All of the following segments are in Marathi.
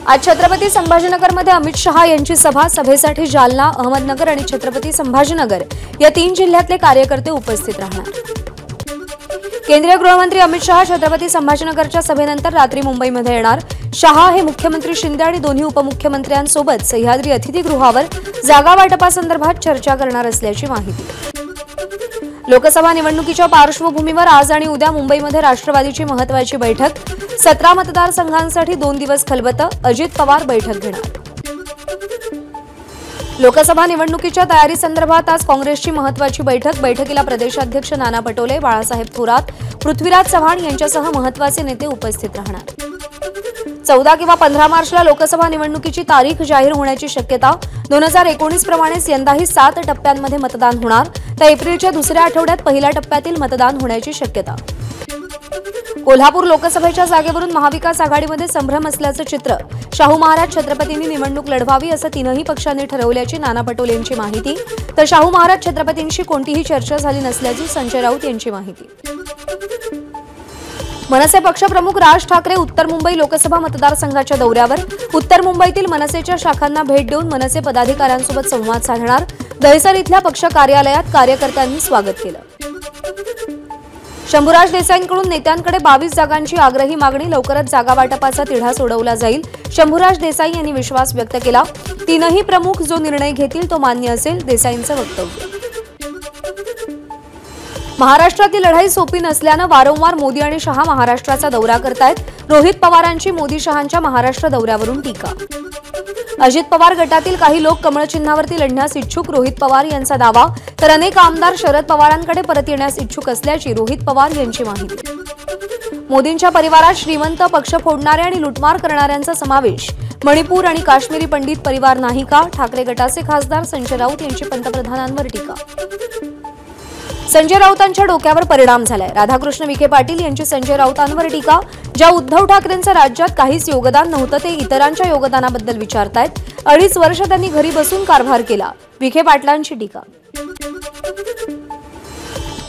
आज छत्रपती संभाजीनगरमध्ये अमित शहा यांची सभेसाठी जालना, अहमदनगर आणि छत्रपती संभाजीनगर या 3 जिल्ह्यातले कार्यकर्ते उपस्थित राहणार। केंद्रीय गृहमंत्री अमित शहा छत्रपती संभाजीनगरच्या सभेनंतर रात्री मुंबईमध्ये येणार। शहा हे मुख्यमंत्री शिंदे आणि दोन्ही उपमुख्यमंत्र्यांसोबत सह्याद्री अतिथीगृहावर जागा वाटपासंदर्भात चर्चा करणार असल्याची माहिती। लोकसभा निवडणुकीच्या पार्श्वभूमीवर आज आणि उद्या मुंबईमध्ये राष्ट्रवादीची महत्त्वाची बैठक। 17 मतदारसंघांसाठी 2 दिवस खलबतं, अजित पवार बैठक घेणार। लोकसभा निवडणुकीच्या तयारीसंदर्भात आज काँग्रेसची महत्त्वाची बैठकीला प्रदेशाध्यक्ष नाना पटोले, बाळासाहेब थोरात, पृथ्वीराज चव्हाण यांच्यासह महत्त्वाचे नेते उपस्थित राहणार। 14 किंवा 15 मार्चला लोकसभा निवडणुकीची तारीख जाहीर होण्याची शक्यता। 2019 प्रमाणेच यंदाही 7 टप्प्यांमध्ये मतदान होणार, तर एप्रिलच्या दुसऱ्या आठवड्यात पहिल्या टप्प्यातील मतदान होण्याची शक्यता। कोल्हापूर लोकसभेच्या जागेवरून महाविकास आघाडीमध्ये संभ्रम असल्याचं चित्र। शाहू महाराज छत्रपतींनी निवडणूक लढवावी असं 3ही पक्षांनी ठरवल्याची नाना पटोले यांची माहिती, तर शाहू महाराज छत्रपतींशी कोणतीही चर्चा झाली नसल्याची संजय राऊत यांची माहिती। मनसे पक्षप्रमुख राज ठाकरे उत्तर मुंबई लोकसभा मतदारसंघाच्या दौऱ्यावर। उत्तर मुंबईतील मनसेच्या शाखांना भेट देऊन मनसे पदाधिकाऱ्यांसोबत संवाद साधणार। दहिसर इथल्या पक्ष कार्यालयात कार्यकर्त्यांनी स्वागत केलं। शंभूराज देसाईंकडून नेत्यांकडे 22 जागांची आग्रही मागणी। लवकरच जागा वाटपाचा तिढा सोडवला जाईल। शंभूराज देसाई यांनी विश्वास व्यक्त केला। 3ही प्रमुख जो निर्णय घेतील तो मान्य असेल, देसाईंचं वक्तव्य। महाराष्ट्रातील लढाई सोपी नसल्यानं वारंवार मोदी आणि शहा महाराष्ट्राचा दौरा करतायत। रोहित पवारांची मोदी शहांच्या महाराष्ट्र दौऱ्यावरून टीका। अजित पवार गटातील काही लोक कमळ चिन्हावरती लढण्यास इच्छुक, रोहित पवार यांचा दावा, तर अनेक आमदार शरद पवारांकडे परत येण्यास इच्छुक असल्याची रोहित पवार यांची माहिती। मोदींच्या परिवारात श्रीमंत, पक्ष फोडणारे आणि लुटमार करणाऱ्यांचा समावेश। मणिपूर आणि काश्मीरी पंडित परिवार नाही का? ठाकरे गटाचे खासदार संजय राऊत यांची पंतप्रधानांवर टीका। संजय राऊतांच्या डोक्यावर परिणाम झालाय। राधाकृष्ण विखे पाटील यांची संजय राऊतांवर टीका। ज्या उद्धव ठाकरेंचं राज्यात काहीच योगदान नव्हतं ते इतरांच्या योगदानाबद्दल विचारतायत। 2.5 वर्ष त्यांनी घरी बसून कारभार केला, विखे पाटलांची टीका।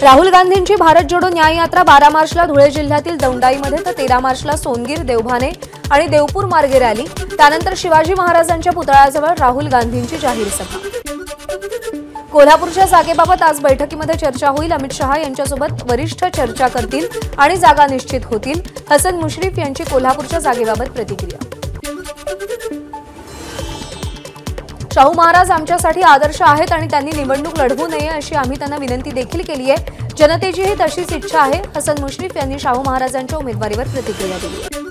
राहुल गांधींची भारत जोडो न्याय यात्रा 12 मार्चला धुळे जिल्ह्यातील दौंडाईमध्ये, तर 13 मार्चला सोनगीर, देवभाने आणि देवपूर मार्गे रॅली। त्यानंतर शिवाजी महाराजांच्या पुतळ्याजवळ राहुल गांधींची जाहीर सभा। कोल्हापूरच्या जागेबाबत आज बैठकीमध्ये चर्चा होईल। अमित शहा यांच्यासोबत वरिष्ठ चर्चा करतील आणि जागा निश्चित होतील। हसन मुश्रीफ यांची कोल्हापूरच्या जागेबाबत प्रतिक्रिया। शाहू महाराज आमच्यासाठी आदर्श आहेत आणि त्यांनी निवडणूक लढवू नये अशी आम्ही त्यांना विनंती देखील केली आहे। जनतेचीही तशीच इच्छा आहे। हसन मुश्रीफ यांनी शाहू महाराजांच्या उमेदवारीवर प्रतिक्रिया दिली आहे।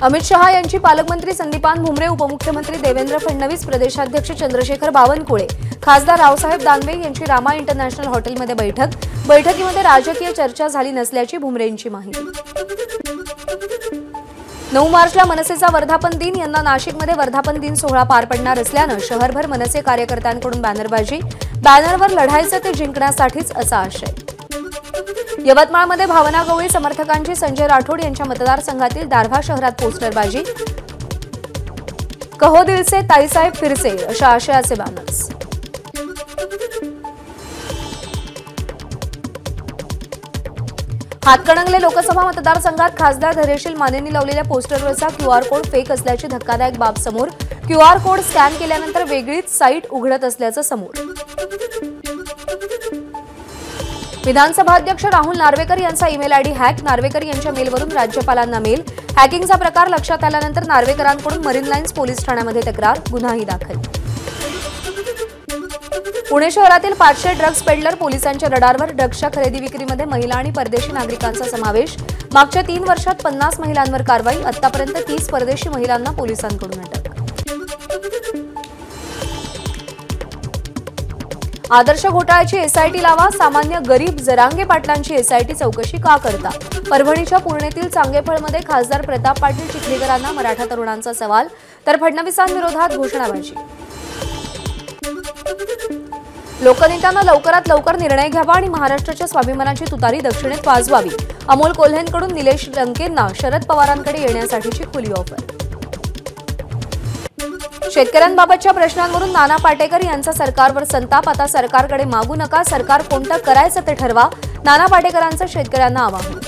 अमित शहा यांची पालकमंत्री संदीपान भुमरे, उपमुख्यमंत्री देवेंद्र फडणवीस, प्रदेशाध्यक्ष चंद्रशेखर बावनकुळे, खासदार रावसाहेब दानवे यांची रामा इंटरनॅशनल हॉटेलमध्ये बैठक। बैठकीमध्ये राजकीय चर्चा झाली नसल्याची भुमरेंची माहिती। 9 मार्चला मनसेचा वर्धापन दिन। यंदा नाशिकमध्ये वर्धापन दिन सोहळा पार पडणार असल्यानं शहरभर मनसे कार्यकर्त्यांकडून बॅनरबाजी। बॅनरवर लढायचं ते जिंकण्यासाठीच असा आशय। यवतमाळमध्ये भावना गवळी समर्थकांची संजय राठोड यांच्या मतदारसंघातील दारव्हा शहरात पोस्टरबाजी। कहो दिल से ताईसाहेब फिरसे अशा आशयाचे बॅनर्स। हातकणंगले लोकसभा मतदारसंघात खासदार धैर्यशील मानेंनी लावलेल्या पोस्टरवरचा QR कोड फेक असल्याची धक्कादायक बाब समोर। QR कोड स्कॅन केल्यानंतर वेगळीच साईट उघडत असल्याचं समोर। विधानसभा अध्यक्ष राहुल नार्वेकर यांचा ईमेल आयडी हॅक। नार्वेकर यांच्या मेलवरून राज्यपालांना मेल। हॅकिंगचा प्रकार लक्षात आल्यानंतर नार्वेकरांकडून मरीन लाईन्स पोलीस ठाण्यामध्ये तक्रार, गुन्हाही दाखल। पुणे शहरातील 500 ड्रग्ज पेडलर पोलिसांच्या रडारवर। ड्रग्जच्या खरेदी विक्रीमध्ये महिला आणि परदेशी नागरिकांचा समावेश। मागच्या 3 वर्षात 50 महिलांवर कारवाई। आतापर्यंत 30 परदेशी महिलांना पोलिसांकडून अटक। आदर्श घोटाळ्याची एसआयटी लावा। सामान्य गरीब जरांगे पाटलांची एसआयटी चौकशी का करता? परभणीच्या पूर्णेतील चांगेफळमध्ये खासदार प्रताप पाटील चिखलीकरांना मराठा तरुणांचा सवाल, तर फडणवीसांविरोधात घोषणाबाजी। लोकनेत्यांना लवकरात लवकर निर्णय घ्यावा आणि महाराष्ट्राच्या स्वाभिमानाची तुतारी दक्षिणेत वाजवावी। अमोल कोल्हेंकडून निलेश लंकेंना शरद पवारांकडे येण्यासाठीची खुली ऑफर। शेतकऱ्यांबाबतच्या प्रश्नांवरून नाना पाटेकर यांचा सरकारवर संताप। आता सरकारकडे मागू नका, सरकार कोणतं करायचं ते ठरवा। नाना पाटेकरांचं शेतकऱ्यांना आवाहन।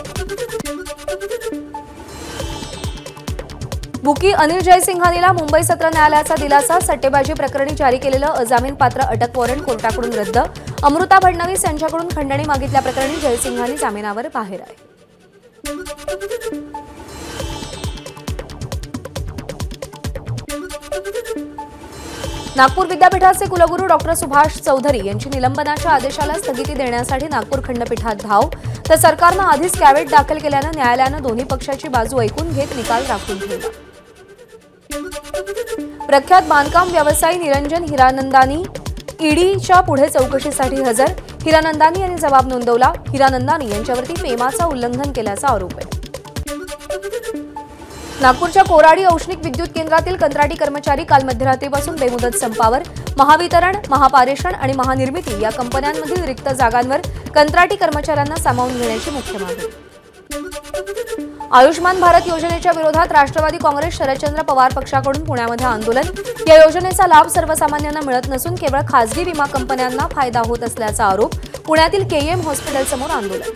बुकी अनिल जयसिंघानीला मुंबई सत्र न्यायालयाचा दिलासा. सट्टेबाजी प्रकरणी जारी केलेलं अजामीनपात्र अटक वॉरंट कोर्टाकडून रद्द. अमृता फडणवीस यांच्याकडून खंडणी मागितल्याप्रकरणी जयसिंघानी जामिनावर बाहेर आहे. नागपूर विद्यापीठाचे कुलगुरू डॉक्टर सुभाष चौधरी यांची निलंबनाच्या आदेशाला स्थगिती देण्यासाठी नागपूर खंडपीठात धाव. तर सरकारनं आधीच कॅव्हेट दाखल केल्यानं न्यायालयानं दोन्ही पक्षाची बाजू ऐकून घेत निकाल राखून ठेवला. प्रख्यात बांधकाम व्यवसायी निरंजन हिरानंदानी ईडीच्या पुढे चौकशीसाठी हजर. हिरानंदानी यांनी जबाब नोंदवला. हिरानंदानी यांच्यावरती पेमाचं उल्लंघन केल्याचा आरोप आहे. नागपूरच्या कोराडी औष्णिक विद्युत केंद्रातील कंत्राटी कर्मचारी काल मध्यरात्रीपासून बेमुदत संपावर. महावितरण, महापारेषण आणि महानिर्मिती या कंपन्यांमधील रिक्त जागांवर कंत्राटी कर्मचाऱ्यांना सामावून घेण्याची मुख्य मागणी. आयुष्मान भारत योजनेच्या विरोधात राष्ट्रवादी काँग्रेस शरदचंद्र पवार पक्षाकडून पुण्यामध्ये आंदोलन. या योजनेचा लाभ सर्वसामान्यांना मिळत नसून केवळ खासगी विमा कंपन्यांना फायदा होत असल्याचा आरोप. पुण्यातील केईएम हॉस्पिटलसमोर आंदोलन.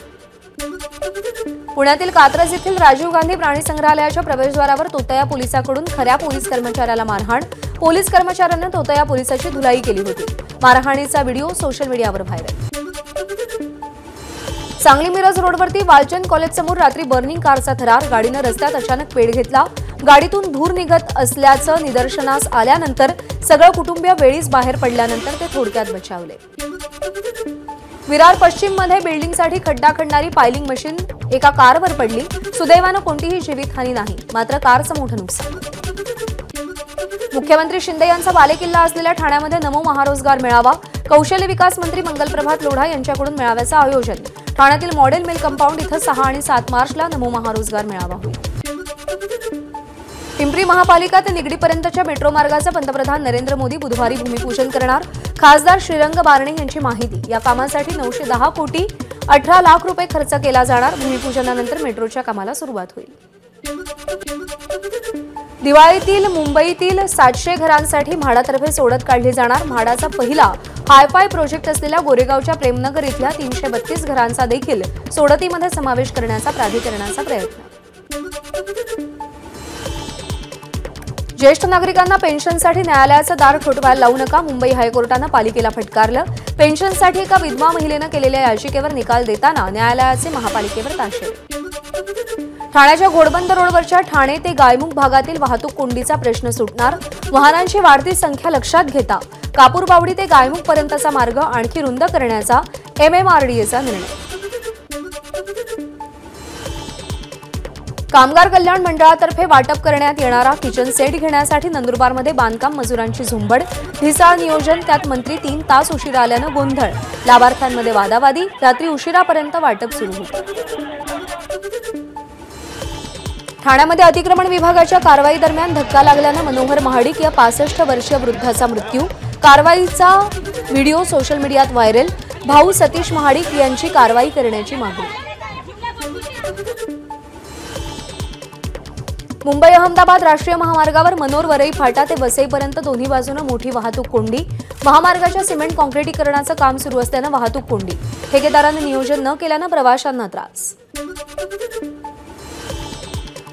पुण्यातील कात्रज येथील राजीव गांधी प्राणी संग्रहालयाच्या प्रवेशद्वारावर तोतया पोलिसाकडून खऱ्या पोलीस कर्मचाऱ्याला मारहाण. पोलीस कर्मचाऱ्यानं तोतया पोलिसाची धुलाई केली होती. मारहाणीचा व्हिडिओ सोशल मीडियावर व्हायरल. सांगली मिरज रोडवरती वालचंद कॉलेजसमोर रात्री बर्निंग कारचा थरार. गाडीनं रस्त्यात अचानक पेट घेतला. गाडीतून धूर निघत असल्याचं निदर्शनास आल्यानंतर सगळं कुटुंबीय वेळीच बाहेर पडल्यानंतर ते थोडक्यात बचावले. विरार पश्चिममध्ये बिल्डिंगसाठी खड्डा खणणारी पायलिंग मशीन एका कारवर पडली. सुदैवानं कोणतीही जीवितहानी नाही, मात्र कारचं मोठं नुकसान. मुख्यमंत्री शिंदे यांचा बालेकिल्ला असलेल्या ठाण्यामध्ये नमो महारोजगार मेळावा. कौशल्य विकास मंत्री मंगलप्रभात लोढा यांच्याकडून मेळाव्याचं आयोजन. ठाण्यातील मॉडेल मिल कंपाऊंड इथं 6 आणि 7 मार्चला नमो महारोजगार मेळावा होईल. पिंपरी महापालिका ते निगडीपर्यंतच्या मेट्रो मार्गाचं पंतप्रधान नरेंद्र मोदी बुधवारी भूमिपूजन करणार. खासदार श्रीरंग बारणे यांची माहिती. या कामासाठी 910 कोटी 18 लाख रुपये खर्च केला जाणार. भूमिपूजनानंतर मेट्रोच्या कामाला सुरुवात होईल. दिवाळीतील मुंबईतील 700 घरांसाठी म्हाडातर्फे सोडत काढली जाणार. म्हाडाचा पहिला हायफाय प्रोजेक्ट असलेल्या गोरेगावच्या प्रेमनगर इथल्या 332 घरांचा देखील सोडतीमध्ये समावेश करण्याचा प्राधिकरणाचा प्रयत्न. ज्येष्ठ नागरिकांना पेन्शनसाठी न्यायालयाचं दार ठोठवायला लावू नका. मुंबई हायकोर्टानं पालिकेला फटकारलं. पेन्शनसाठी एका विधवा महिलेनं केलेल्या याचिकेवर निकाल देताना न्यायालयाचे महापालिकेवर ताशेरे. ठाण्याच्या घोडबंद रोडवरच्या ठाणे ते गायमुख भागातील वाहतूक कोंडीचा प्रश्न सुटणार. वाहनांची वाढती संख्या लक्षात घेता कापूरबावडी ते गायमुख पर्यंतचा मार्ग आणखी रुंद करण्याचा MMRDAचा निर्णय. कामगार कल्याण मंडळातर्फे वाटप करण्यात येणारा किचन सेट घेण्यासाठी नंदुरबारमध्ये बांधकाम मजुरांची झुंबड. ढिसाळ नियोजन, त्यात मंत्री 3 तास उशिरा आल्यानं गोंधळ. लाभार्थ्यांमध्ये वादावादी. रात्री उशिरापर्यंत वाटप सुरू होतं. ठाण्यामध्ये अतिक्रमण विभागाच्या कारवाई दरम्यान धक्का लागल्यानं मनोहर महाडिक या 65 वर्षीय वृद्धाचा मृत्यू. कारवाईचा व्हिडिओ सोशल मीडियात व्हायरल. भाऊ सतीश महाडिक यांची कारवाई करण्याची मागणी. मुंबई अहमदाबाद राष्ट्रीय महामार्गावर मनोर वरई फाटा ते वसईपर्यंत दोन्ही बाजूनं मोठी वाहतूक कोंडी. महामार्गाच्या सिमेंट कॉन्क्रिटीकरणाचं काम सुरू असल्यानं वाहतूक कोंडी. ठेकेदारानं नियोजन न केल्यानं प्रवाशांना त्रास.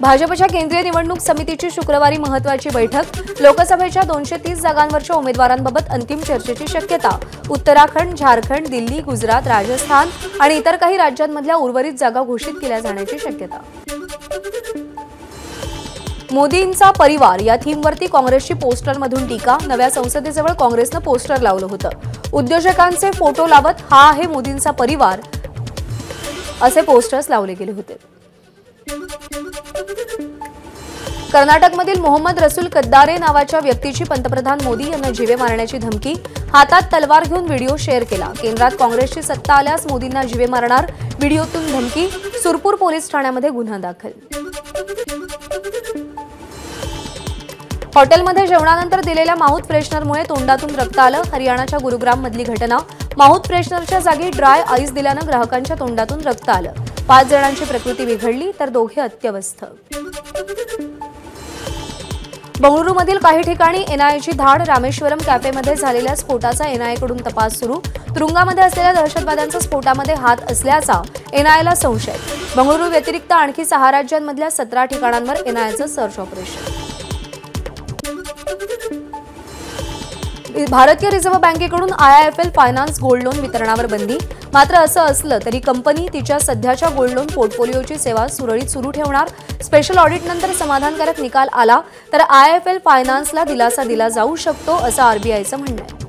भाजपच्या केंद्रीय निवडणूक समितीची शुक्रवारी महत्त्वाची बैठक. लोकसभेच्या 230 जागांवरच्या उमेदवारांबाबत अंतिम चर्चेची शक्यता. उत्तराखंड, झारखंड, दिल्ली, गुजरात, राजस्थान आणि इतर काही राज्यांमधल्या उर्वरित जागा घोषित केल्या जाण्याची शक्यता. मोदींचा परिवार या थीमवरती काँग्रेसची पोस्टरमधून टीका. नव्या संसदेजवळ काँग्रेसनं पोस्टर लावलं होतं. उद्योजकांचे फोटो लावत हा आहे मोदींचा परिवार असे पोस्टर्स लावले गेले होते. कर्नाटकमधील मोहम्मद रसूल कद्दारे नावाच्या व्यक्तीची पंतप्रधान मोदी यांना जीवे मारण्याची धमकी. हातात तलवार घेऊन व्हिडिओ शेअर केला. केंद्रात काँग्रेसची सत्ता आल्यास मोदींना जीवे मारणार. व्हिडिओतून धमकी. सुरपूर पोलीस ठाण्यामध्ये गुन्हा दाखल. हॉटेलमध्ये जेवणानंतर दिलेल्या माउथ फ्रेशनरमुळे तोंडातून रक्त आलं. हरियाणाच्या गुरुग्राममधली घटना. माउथ फ्रेशनरच्या जागी ड्राय आईस दिल्यानं ग्राहकांच्या तोंडातून रक्त आलं. 5 जणांची प्रकृती बिघडली तर 2 अत्यवस्थ. बंगळुरूमधील काही ठिकाणी एनआयएची धाड, रामेश्वरम कॅफेमध्ये झालेल्या स्फोटाचा एनआयएकडून तपास सुरू. तुरुंगामध्ये असलेल्या दहशतवाद्यांचा स्फोटामध्ये हात असल्याचा एनआयएला संशय. बंगळुरू व्यतिरिक्त आणखी 6 राज्यांमधल्या 17 ठिकाणांवर एनआयएचं सर्च ऑपरेशन. भारतीय रिझर्व्ह बँकेकडून आयआयएफएल फायनान्स गोल्ड लोन वितरणावर बंदी. मात्र असं असलं तरी कंपनी तिच्या सध्याच्या गोल्ड लोन पोर्टफोलिओची सेवा सुरळीत सुरू ठेवणार. स्पेशल ऑडिटनंतर समाधानकारक निकाल आला तर आयआयएफएल फायनान्सला दिलासा दिला जाऊ शकतो असं आरबीआयचं म्हणणं आहे.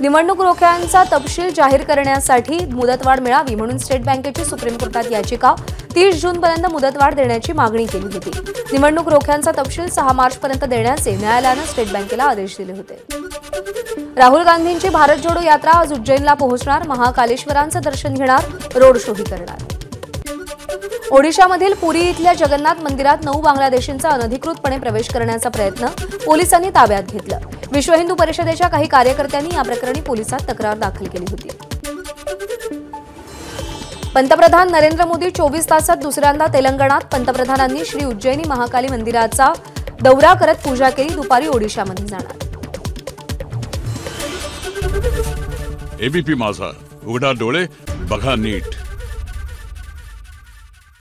निवडणूक रोख्यांचा तपशील जाहीर करण्यासाठी मुदतवाढ मिळावी म्हणून स्टेट बँकेची सुप्रीम कोर्टात याचिका. 30 जूनपर्यंत मुदतवाढ देण्याची मागणी केली होती. निवडणूक रोख्यांचा तपशील 6 मार्चपर्यंत देण्याचे न्यायालयानं स्टेट बँकेला आदेश दिले होते. राहुल गांधींची भारत जोडो यात्रा आज उज्जैनला पोहोचणार. महाकालेश्वरांचं दर्शन घेणार, रोड शोही करणार. ओडिशामधील पुरी इथल्या जगन्नाथ मंदिरात 9 बांगलादेशींचा अनधिकृतपणे प्रवेश करण्याचा प्रयत्न पोलिसांनी ताब्यात घेतलं. विश्व हिंदू परिषदेच्या काही कार्यकर्त्यांनी या प्रकरणी पोलिसात तक्रार दाखल केली होती. पंतप्रधान नरेंद्र मोदी 24 तासात दुसऱ्यांदा तेलंगणात. पंतप्रधानांनी श्री उज्जैनी महाकाली मंदिराचा दौरा करत पूजा केली. दुपारी ओडिशामध्ये जाणार. एबीपी माझा, उघडा डोळे बघा नीट.